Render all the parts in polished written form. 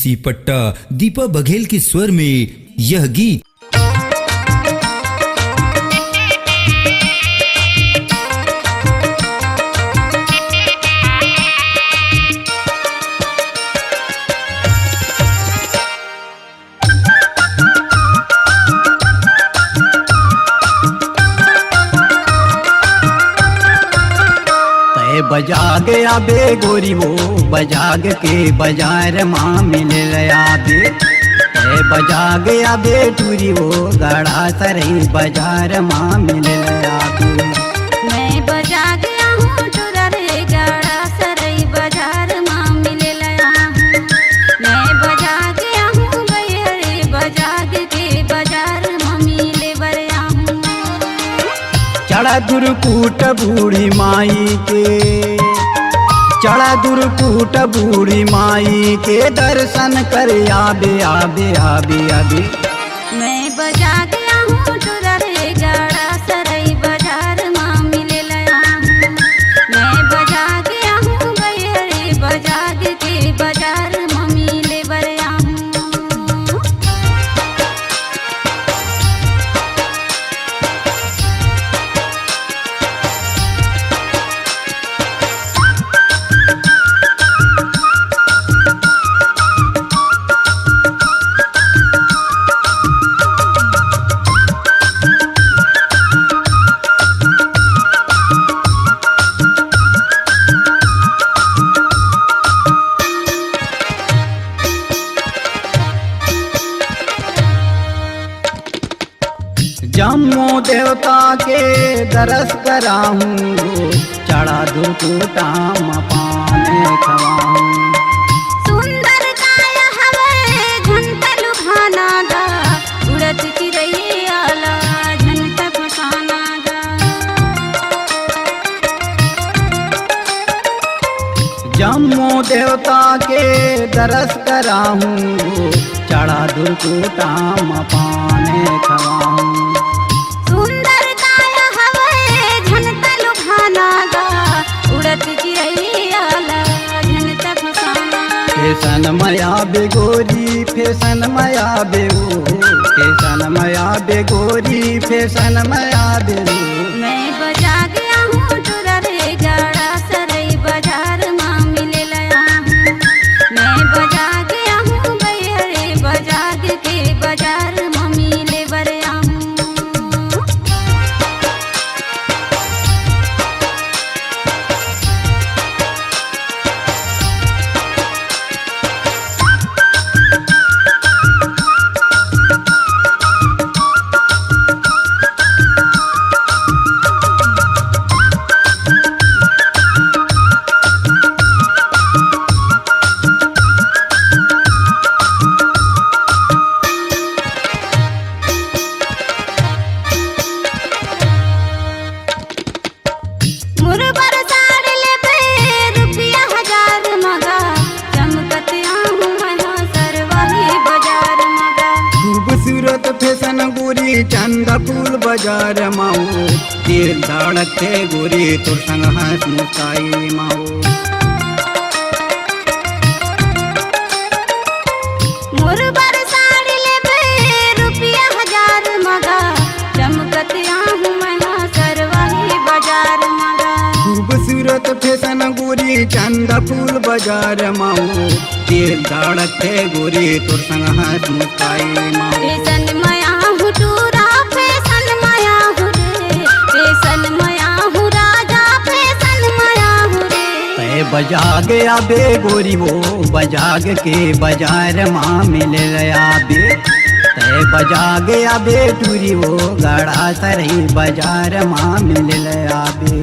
सी पट्टा दीपा बघेल के स्वर में यह गीत। बजाग आबे गोरी वो बजाग के बाजार माँ मिल आबे। बजाग आबे टूरी वो गड़ा सरई बाजार माँ मिल आबे। मैं बजाग आहूँ टूरा रे गड़ा सरई बाजार माँ मिल आहूँ। मैं बजाग आहूँ भैया रे बजाग के बाजार माँ मिले बर आहूँ। चढ़ा दुर्कूट बूढ़ी माई के, चढ़ा दुर्कूट बूढ़ी माई के दर्शन कर आबे आबे आबे आबे। मैं बजाग आहूँ टूरा रे गड़ा सरई बाजार माँ मिले आहूँ। मैं बजाग आहूँ भैया रे बजाग के बाजार माँ मिले बर आहूँ। जम्मू देवता के दरस कराहूँ, चढ़ा दुर्कूटा पाने खवाहूँ। सुंदर काया हवे झंट लुभाना गा, उड़त चिरई आला झंट फसाना गा। जम्मू देवता के दरस कराहूँ, चढ़ा दुर्कूटा पाने खवाहूँ। सुंदर काया हवे झंट लुभाना गा, उड़त चिरई आला झंट फसाना। फैशन मया बेगोरी फैशन मया बेगो, फैशन मया बेगोरी फैशन मया बेगो। मैं बजाग आहूँ टूरा रे गड़ा सरई बाजार माँ मिले आहूँ। मैं बजाग आहूँ भैया रे बजाग के बाजार माँ मिले बर आहूँ। मुरबर साड़ी लेबे रुपया 1000 मगा, चमकत आहूँ यहाँ सरवाही बाजार मगा। खूबसूरत फैशन गोरी चंदा फूल बाजार माओ, तीर दाड़ते गोरी तुर संग हंस मुस्काई माओ। मुरबर साड़ी लेबे रुपया 1000 मगा, चमकत आहूँ यहाँ सरवाही बाजार मगा। खूबसूरत फैशन गोरी चंदा फूल बाजार माओ, तीर दाड़ते गोरी तुर संग हंस मुस्काई माओ। फैशन मया हूँ टूरा फैशन मया हूँ रे, फैशन मया हूँ राजा फैशन मया हूँ रे। बजाग आबे गोरी वो बजाग के बाजार माँ मिले आबे। बजाग आबे टूरी वो गड़ा सरई बाजार माँ मिले आबे।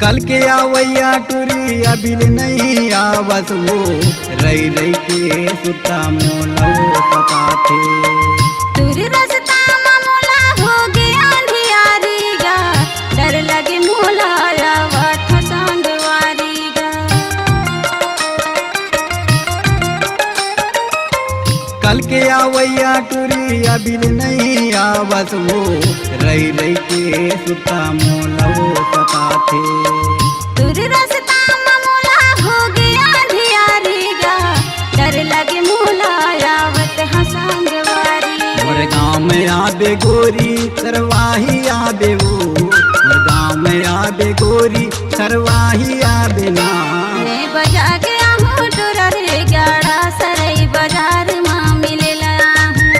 कल के आवैया टूरी अबिल नहीं आवत वो रही रही के सुता मोला वो सताथे दूर रास्ता मामूला हो गया अंधियारी गा डर लगे मोला आवत संगवारी गा कल के आवैया टूरी अबिल नहीं आवत वो रही रही के सुता मोला वो सताथे दूर रास्ता मामूला हो गया अंधियारी गा डर लगे मोला आवत संगवारी मोर गाँव में आबे गोरी सरवाही आबे वो मोर गाँव में आबे गोरी सरवाही आबे ना मैं बजा गया हूँ डोरा रे गाड़ा सरई बाजार माँ मिले लया हूँ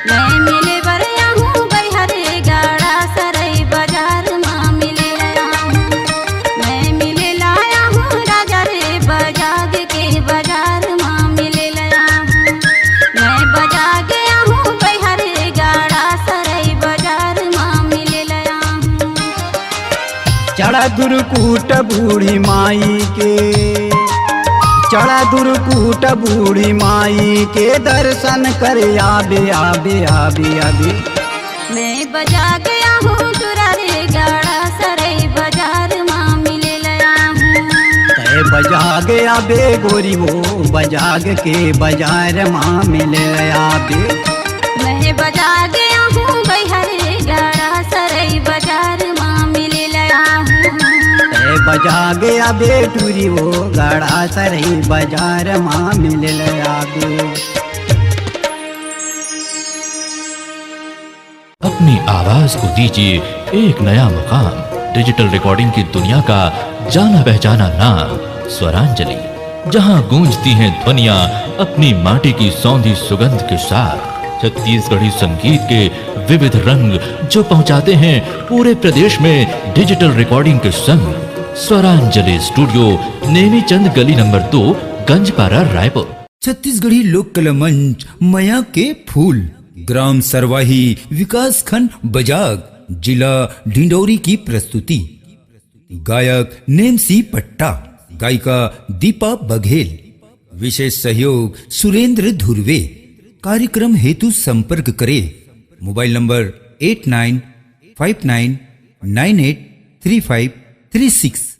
मैं मिले बरया हूँ बैहरे गाड़ा सरई बाजार माँ मिले लया हूँ मैं मिले लाया हूँ राजा रे बजाग के बाजार माँ मिले लया हूँ मैं बजा गया हूँ बैहरे गाड़ा सरई बाजार माँ मिले लया हूँ चढ़ा दुरकूट बूढ़ी माई के चढ़ा दुरकूट बूढ़ी माई के दर्शन कर आबे आबे आबे आबे मैं बजा गया हूँ डोरा रे गाड़ा सरई बाजार माँ मिले लया हूँ तय बजा गया बे गोरी वो बजाग के बाजार माँ मिले आबे मैं बजा गया हूँ बैहरे गाड़ा सरई बाजार माँ मिले लया हूँ तय बजा गया बे टूरी वो गाड़ा सरई बाजार माँ मिले आबे अपनी आवाज को दीजिए एक नया मुकाम। डिजिटल रिकॉर्डिंग की दुनिया का जाना पहचाना नाम स्वरांजलि, जहां गूंजती हैं ध्वनियां अपनी माटी की सौंधी सुगंध के साथ। छत्तीसगढ़ी संगीत के विविध रंग जो पहुंचाते हैं पूरे प्रदेश में डिजिटल रिकॉर्डिंग के संग। स्वरांजलि स्टूडियो नेमीचंद गली नंबर 2 गंजपारा रायपुर। छत्तीसगढ़ी लोक कला मंच मया के फूल, ग्राम सरवाही, विकास खंड बजाग, जिला ढिंडोरी की प्रस्तुति। गायक नेमसी पट्टा, गायिका दीपा बघेल, विशेष सहयोग सुरेंद्र धुर्वे। कार्यक्रम हेतु संपर्क करें मोबाइल नंबर 8959983536।